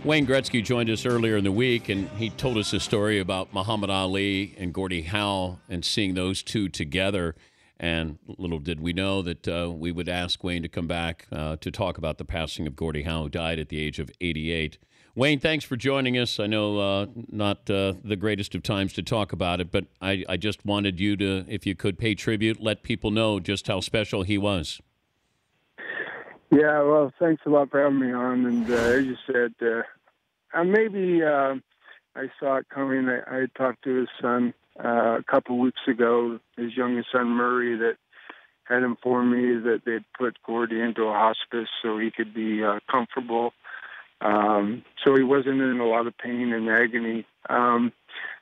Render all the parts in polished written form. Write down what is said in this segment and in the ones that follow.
Wayne Gretzky joined us earlier in the week, and he told us a story about Muhammad Ali and Gordie Howe and seeing those two together. And little did we know that we would ask Wayne to come back to talk about the passing of Gordie Howe, who died at the age of 88. Wayne, thanks for joining us. I know not the greatest of times to talk about it, but I just wanted you to, if you could, pay tribute, let people know just how special he was. Yeah, well, thanks a lot for having me on. And as you said, maybe I saw it coming. I talked to his son a couple of weeks ago, his youngest son, Murray, that had informed me that they'd put Gordie into a hospice so he could be comfortable. So he wasn't in a lot of pain and agony.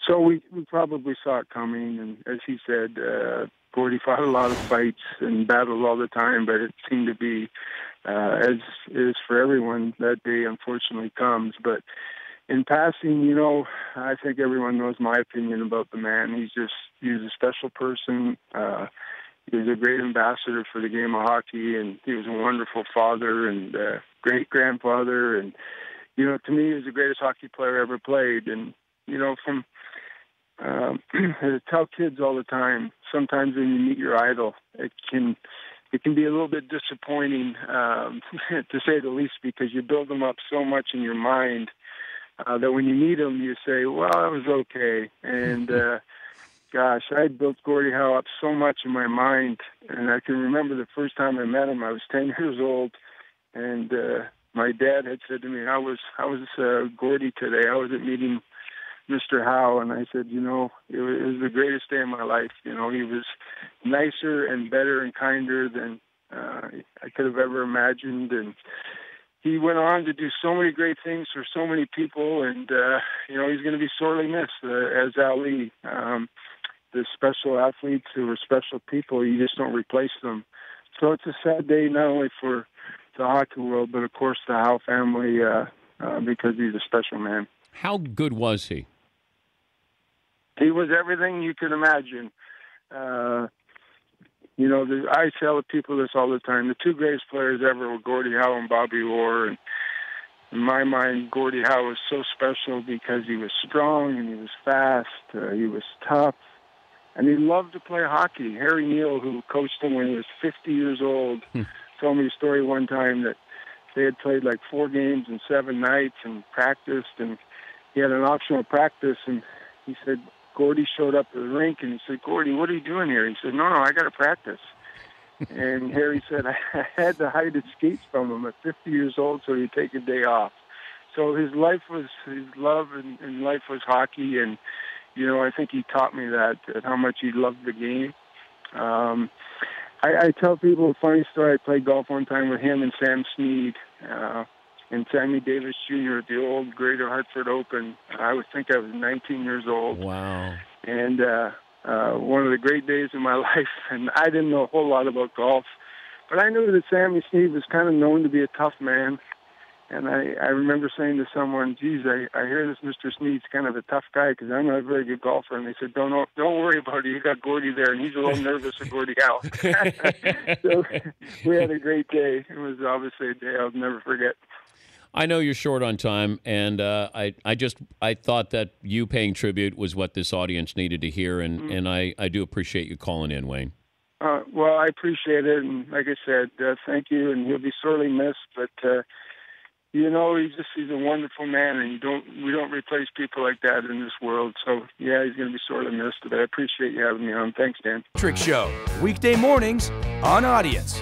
So we probably saw it coming. And as he said, Gordie fought a lot of fights and battled all the time, but it seemed to be, as is for everyone, that day unfortunately comes. But in passing, you know, I think everyone knows my opinion about the man. He's a special person. He was a great ambassador for the game of hockey, and he was a wonderful father and great-grandfather. And, you know, to me, he was the greatest hockey player ever played. And, you know, I tell kids all the time, sometimes when you meet your idol, it can be a little bit disappointing, to say the least, because you build them up so much in your mind that when you meet them, you say, well, that was okay. And, gosh, I built Gordie Howe up so much in my mind. And I can remember the first time I met him, I was 10 years old. And my dad had said to me, how was Gordie today? How was it meeting Mr. Howe? And I said, you know, it was the greatest day of my life. You know, he was nicer and better and kinder than I could have ever imagined. And he went on to do so many great things for so many people. And, you know, he's going to be sorely missed as Ali. The special athletes who are special people, you just don't replace them. So it's a sad day not only for the hockey world, but, of course, the Howe family because he's a special man. How good was he? He was everything you could imagine. You know, I tell people this all the time. The two greatest players ever were Gordie Howe and Bobby Orr. And in my mind, Gordie Howe was so special because he was strong and he was fast. He was tough. And he loved to play hockey. Harry Neal, who coached him when he was 50 years old, told me a story one time that they had played like 4 games in 7 nights and practiced. And he had an optional practice. And he said, Gordie showed up at the rink and he said, Gordie, what are you doing here? He said, no, I got to practice. And Harry said, I had to hide his skates from him at 50 years old so he'd take a day off. So his love and life was hockey. And, you know, I think he taught me that how much he loved the game. I tell people a funny story. I played golf one time with him and Sam Snead and Sammy Davis Jr. at the old Greater Hartford Open. I would think I was 19 years old. Wow. And one of the great days of my life. And I didn't know a whole lot about golf, but I knew that Sammy Snead was kind of known to be a tough man. And I remember saying to someone, geez, I hear this Mr. Snead's kind of a tough guy because I'm not a very good golfer. And they said, don't worry about it. You got Gordie there, and he's a little nervous at Gordie Howe. So we had a great day. It was obviously a day I'll never forget. I know you're short on time, and I thought that you paying tribute was what this audience needed to hear, and I do appreciate you calling in, Wayne. Well, I appreciate it, and like I said, thank you, and he'll be sorely missed, but you know, he's a wonderful man, and we don't replace people like that in this world. So, yeah, he's going to be sorely missed, but I appreciate you having me on. Thanks, Dan. Trick Show, weekday mornings on Audience.